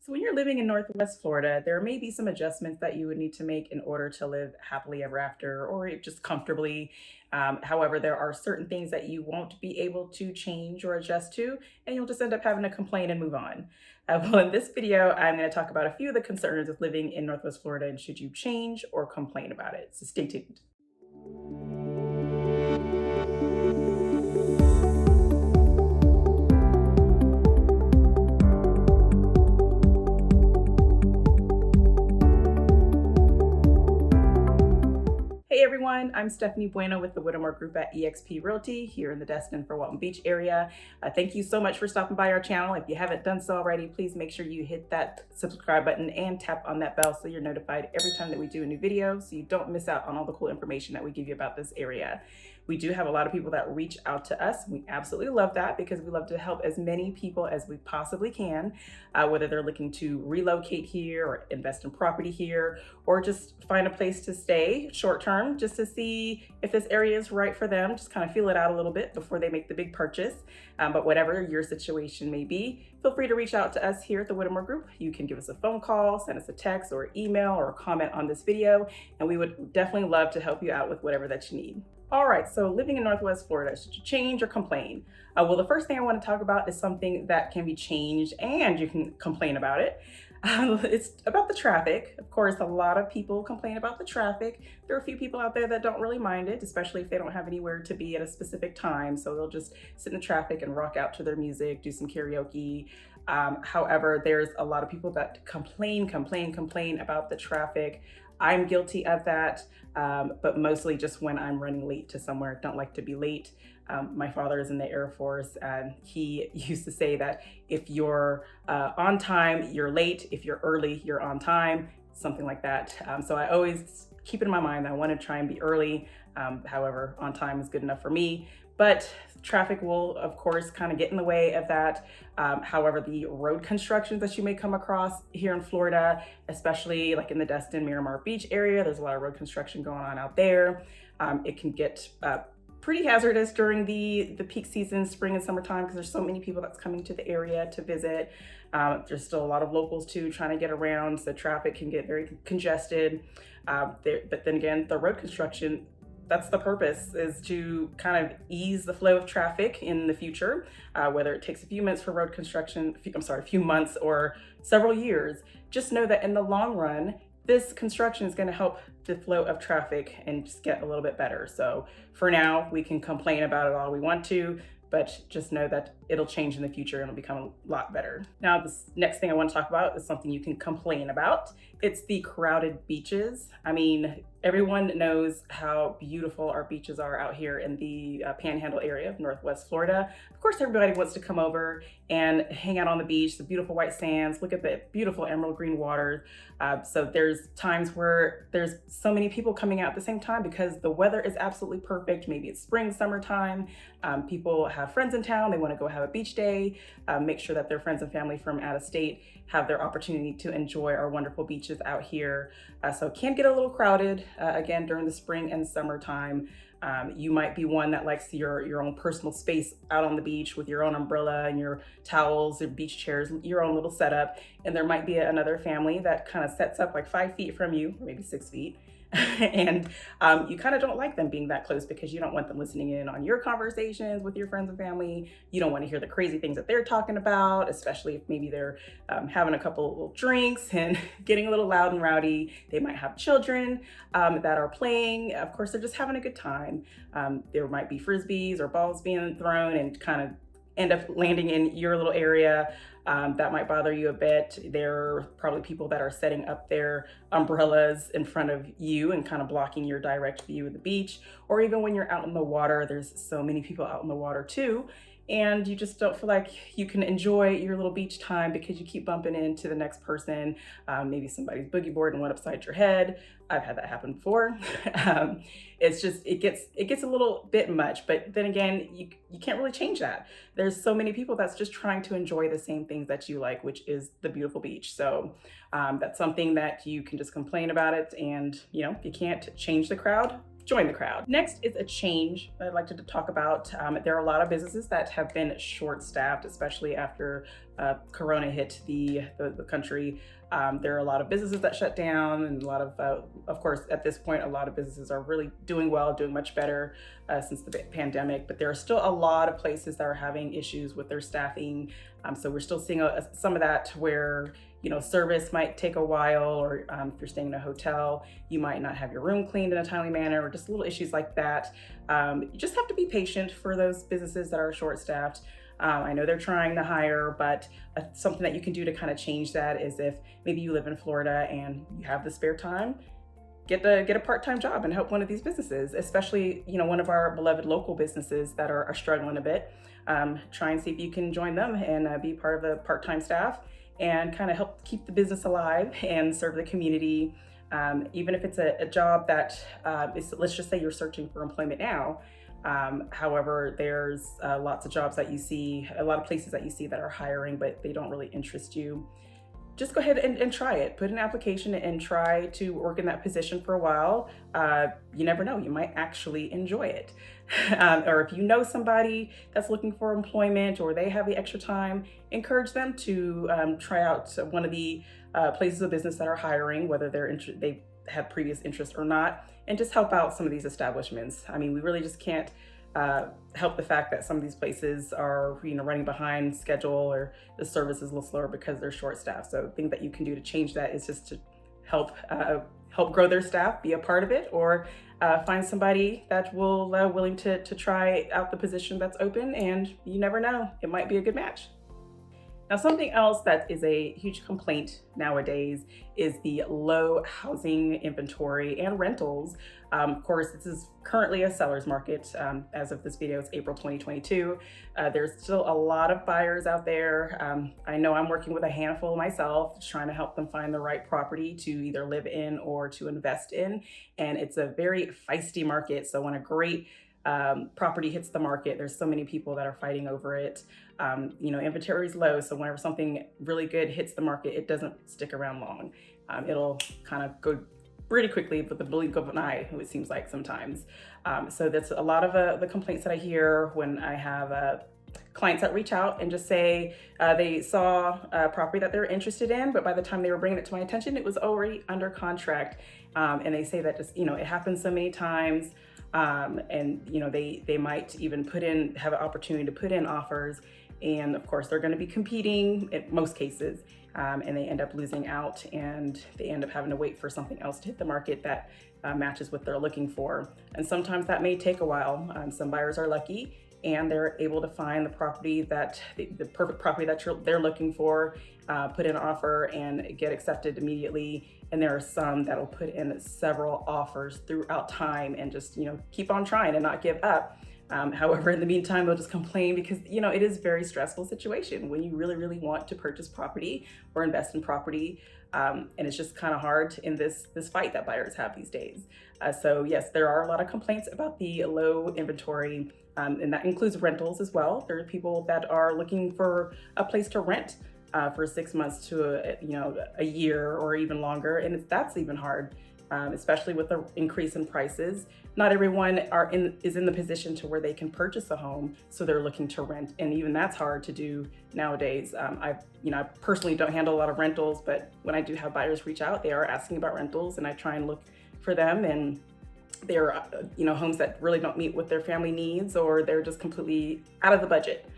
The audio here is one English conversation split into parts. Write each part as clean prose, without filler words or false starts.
So when you're living in Northwest Florida, there may be some adjustments that you would need to make in order to live happily ever after or just comfortably. However, there are certain things that you won't be able to change or adjust to, and you'll just end up having to complain and move on. Well, in this video, I'm going to talk about a few of the concerns of living in Northwest Florida and should you change or complain about it. So stay tuned. Hey everyone, I'm Stephanie Bueno with the Whittemore Group at eXp Realty here in the Destin-Fort Walton Beach area. Thank you so much for stopping by our channel. If you haven't done so already, please make sure you hit that subscribe button and tap on that bell so you're notified every time that we do a new video so you don't miss out on all the cool information that we give you about this area. We do have a lot of people that reach out to us. We absolutely love that because we love to help as many people as we possibly can, whether they're looking to relocate here or invest in property here, or just find a place to stay short term, just to see if this area is right for them, just kind of feel it out a little bit before they make the big purchase. But whatever your situation may be, feel free to reach out to us here at the Whittemore Group. You can give us a phone call, send us a text or email or a comment on this video, and we would definitely love to help you out with whatever that you need. All right, so living in Northwest Florida, should you change or complain? Well, the first thing I want to talk about is something that can be changed and you can complain about it. It's about the traffic. Of course, a lot of people complain about the traffic. There are a few people out there that don't really mind it, especially if they don't have anywhere to be at a specific time. So they'll just sit in the traffic and rock out to their music, do some karaoke. However, there's a lot of people that complain about the traffic. I'm guilty of that, but mostly just when I'm running late to somewhere. Don't like to be late. My father is in the Air Force, and he used to say that if you're on time, you're late. If you're early, you're on time, something like that. So I always keep it in my mind that I want to try and be early. However, on time is good enough for me. But traffic will, of course, kind of get in the way of that. However, the road constructions that you may come across here in Florida, especially like in the Destin, Miramar Beach area, there's a lot of road construction going on out there. It can get pretty hazardous during the peak season, spring and summertime, because there's so many people that's coming to the area to visit. There's still a lot of locals too trying to get around, so traffic can get very congested. But then again, the road construction, that's the purpose, is to kind of ease the flow of traffic in the future, whether it takes a few minutes for road construction, a few months or several years. Just know that in the long run, this construction is going to help the flow of traffic and just get a little bit better. So for now, we can complain about it all we want to, but just know that it'll change in the future and it'll become a lot better. Now, this next thing I want to talk about is something you can complain about. It's the crowded beaches. I mean, everyone knows how beautiful our beaches are out here in the Panhandle area of Northwest Florida. Of course, everybody wants to come over and hang out on the beach, the beautiful white sands, look at the beautiful emerald green water. So there's times where there's so many people coming out at the same time because the weather is absolutely perfect. Maybe it's spring, summertime. People have friends in town. They want to go have a beach day, make sure that their friends and family from out of state have their opportunity to enjoy our wonderful beaches out here. So it can get a little crowded, again, during the spring and summertime. You might be one that likes your own personal space out on the beach with your own umbrella and your towels and beach chairs, your own little setup. And there might be another family that kind of sets up like 5 feet from you, or maybe 6 feet. And you kind of don't like them being that close because you don't want them listening in on your conversations with your friends and family. You don't want to hear the crazy things that they're talking about, especially if maybe they're having a couple of little drinks and getting a little loud and rowdy. They might have children that are playing. Of course, they're just having a good time. There might be frisbees or balls being thrown and kind of end up landing in your little area. That might bother you a bit. There are probably people that are setting up their umbrellas in front of you and kind of blocking your direct view of the beach. Or even when you're out in the water, there's so many people out in the water too. And you just don't feel like you can enjoy your little beach time because you keep bumping into the next person. Maybe somebody's boogie board and went upside your head. I've had that happen before. It gets a little bit much, but then again, you can't really change that. There's so many people that's just trying to enjoy the same things that you like, which is the beautiful beach. So that's something that you can just complain about it, and you can't change the crowd. Join the crowd. Next is a change that I'd like to talk about. There are a lot of businesses that have been short-staffed, especially after Corona hit the country, there are a lot of businesses that shut down, and a lot of course, at this point, a lot of businesses are really doing well, doing much better since the pandemic. But there are still a lot of places that are having issues with their staffing. So we're still seeing some of that where service might take a while, or if you're staying in a hotel, you might not have your room cleaned in a timely manner, or just little issues like that. You just have to be patient for those businesses that are short-staffed. I know they're trying to hire, but something that you can do to kind of change that is, if maybe you live in Florida and you have the spare time, get a part-time job and help one of these businesses, especially one of our beloved local businesses that are struggling a bit. Try and see if you can join them and be part of the part-time staff and kind of help keep the business alive and serve the community. Even if it's a job that let's just say you're searching for employment now. However, there's lots of jobs that you see, a lot of places that you see that are hiring, but they don't really interest you. Just go ahead and try it. Put an application and try to work in that position for a while. You never know, you might actually enjoy it. Or if you know somebody that's looking for employment, or they have the extra time, encourage them to try out one of the places of business that are hiring, whether they have previous interest or not, and just help out some of these establishments. I mean, we really just can't help the fact that some of these places are running behind schedule, or the service is a little slower because they're short staffed. So the thing that you can do to change that is just to help grow their staff, be a part of it, or find somebody that will willing to try out the position that's open, and you never know, it might be a good match. Now, something else that is a huge complaint nowadays is the low housing inventory and rentals. Of course, this is currently a seller's market. As of this video, it's April 2022. There's still a lot of buyers out there. I know I'm working with a handful myself, trying to help them find the right property to either live in or to invest in. And it's a very feisty market. So when a great property hits the market, there's so many people that are fighting over it. Inventory is low, so whenever something really good hits the market, it doesn't stick around long. It'll kind of go pretty quickly with the blink of an eye, it seems like sometimes. So that's a lot of the complaints that I hear when I have clients that reach out and just say they saw a property that they're interested in, but by the time they were bringing it to my attention, it was already under contract. And they say that just, it happens so many times. And they might even have an opportunity to put in offers, and of course they're going to be competing in most cases, and they end up losing out, and they end up having to wait for something else to hit the market that matches what they're looking for. And sometimes that may take a while. Some buyers are lucky and they're able to find the property that the perfect property that they're looking for, put in an offer and get accepted immediately. And there are some that'll put in several offers throughout time and just keep on trying and not give up. However, in the meantime, they'll just complain because it is a very stressful situation when you really, really want to purchase property or invest in property. And it's just kind of hard in this fight that buyers have these days. So yes, there are a lot of complaints about the low inventory, and that includes rentals as well. There are people that are looking for a place to rent for 6 months to a year or even longer, and that's even hard, especially with the increase in prices. Not everyone is in the position to where they can purchase a home, so they're looking to rent, and even that's hard to do nowadays. I personally don't handle a lot of rentals, but when I do have buyers reach out, they are asking about rentals, and I try and look for them, and they're homes that really don't meet with their family needs, or they're just completely out of the budget.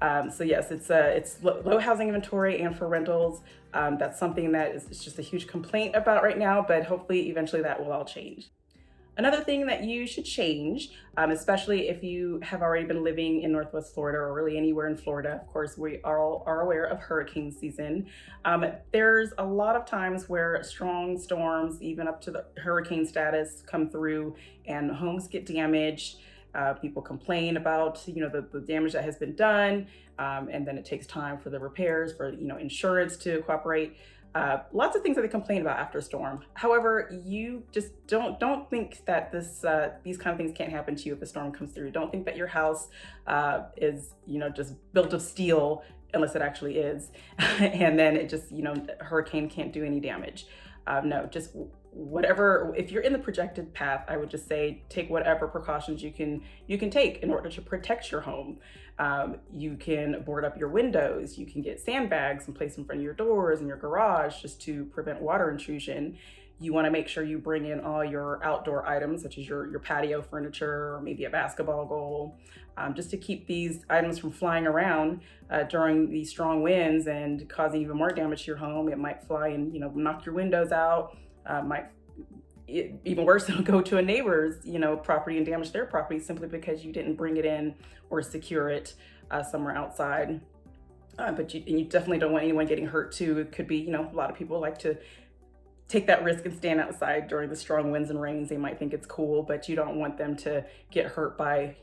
So yes, it's low housing inventory, and for rentals, that's something that is just a huge complaint about right now, but hopefully eventually that will all change. Another thing that you should change, especially if you have already been living in Northwest Florida or really anywhere in Florida, of course, we are aware of hurricane season. There's a lot of times where strong storms, even up to the hurricane status, come through and homes get damaged. People complain about the damage that has been done, and then it takes time for the repairs, for insurance to cooperate. Lots of things that they complain about after a storm. However, you just don't think that these kind of things can't happen to you if a storm comes through. Don't think that your house is just built of steel, unless it actually is, and then it just a hurricane can't do any damage. No, just whatever, if you're in the projected path, I would just say take whatever precautions you can take in order to protect your home. You can board up your windows, you can get sandbags and place in front of your doors and your garage just to prevent water intrusion. You want to make sure you bring in all your outdoor items, such as your patio furniture or maybe a basketball goal, just to keep these items from flying around during these strong winds and causing even more damage to your home. It might fly and knock your windows out. Even worse, it'll go to a neighbor's property and damage their property simply because you didn't bring it in or secure it somewhere outside. But you definitely don't want anyone getting hurt too. It could be, a lot of people like to take that risk and stand outside during the strong winds and rains. They might think it's cool, but you don't want them to get hurt by,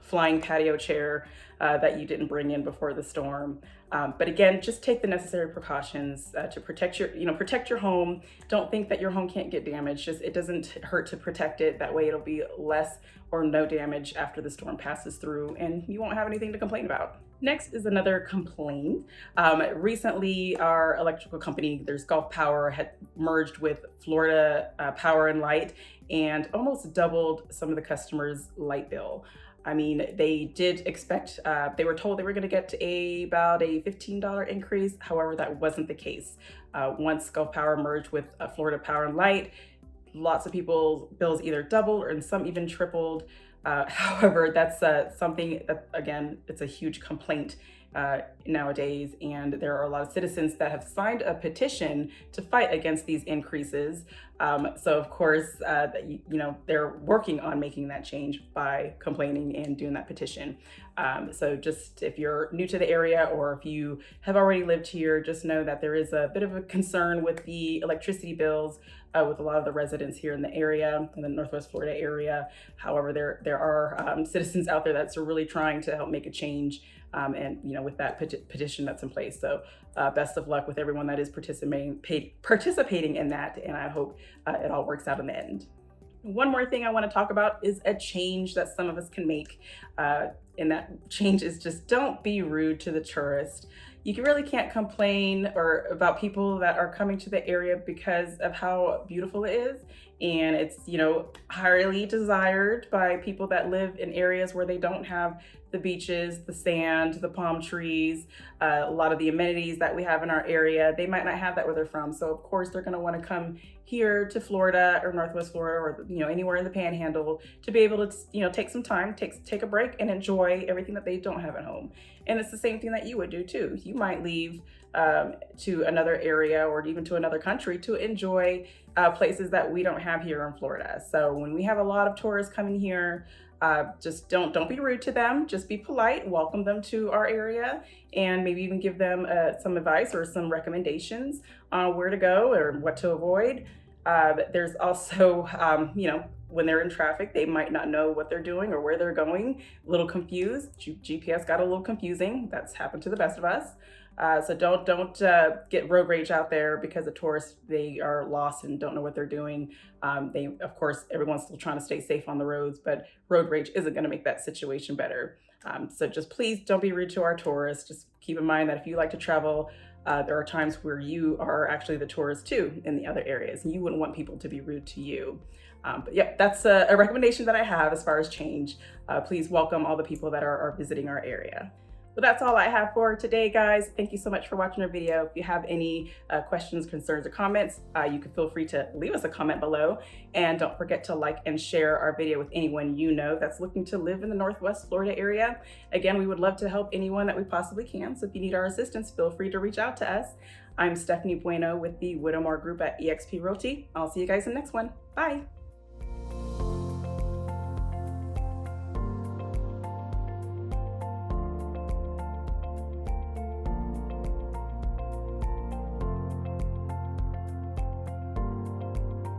flying patio chair that you didn't bring in before the storm. But again, just take the necessary precautions to protect your home. Don't think that your home can't get damaged. It doesn't hurt to protect it. That way it'll be less or no damage after the storm passes through and you won't have anything to complain about. Next is another complaint. Recently, our electrical company, there's Gulf Power, had merged with Florida Power and Light and almost doubled some of the customers' light bill. I mean, they did expect, they were told they were going to get about a $15 increase. However, that wasn't the case. Once Gulf Power merged with Florida Power and Light, lots of people's bills either doubled or some even tripled. However, that's something that, again, it's a huge complaint nowadays, and there are a lot of citizens that have signed a petition to fight against these increases. So of course, they're working on making that change by complaining and doing that petition. So just if you're new to the area or if you have already lived here, just know that there is a bit of a concern with the electricity bills with a lot of the residents here in the area, in the Northwest Florida area. However, there are citizens out there that's really trying to help make a change. And with that petition that's in place. So best of luck with everyone that is participating in that, and I hope it all works out in the end. One more thing I want to talk about is a change that some of us can make, and that change is just don't be rude to the tourist. You really can't complain about people that are coming to the area because of how beautiful it is. And it's, highly desired by people that live in areas where they don't have the beaches, the sand, the palm trees, a lot of the amenities that we have in our area. They might not have that where they're from. So of course they're going to want to come here to Florida or Northwest Florida or, anywhere in the Panhandle to be able to, take some time, take a break and enjoy everything that they don't have at home. And it's the same thing that you would do too. You might leave to another area or even to another country to enjoy places that we don't have here in Florida. So when we have a lot of tourists coming here, just don't be rude to them. Just be polite, welcome them to our area, and maybe even give them some advice or some recommendations on where to go or what to avoid. There's also, when they're in traffic, they might not know what they're doing or where they're going, a little confused. GPS got a little confusing. That's happened to the best of us. So don't get road rage out there because the tourists, they are lost and don't know what they're doing. Of course, everyone's still trying to stay safe on the roads, but road rage isn't going to make that situation better. So just please don't be rude to our tourists. Just keep in mind that if you like to travel, there are times where you are actually the tourist too in the other areas, and you wouldn't want people to be rude to you. But yeah, that's a recommendation that I have as far as change. Please welcome all the people that are visiting our area. So that's all I have for today, guys. Thank you so much for watching our video. If you have any questions, concerns, or comments, you can feel free to leave us a comment below. And don't forget to like and share our video with anyone you know that's looking to live in the Northwest Florida area. Again, we would love to help anyone that we possibly can. So if you need our assistance, feel free to reach out to us. I'm Stephanie Bueno with the Whittemore Group at eXp Realty. I'll see you guys in the next one. Bye.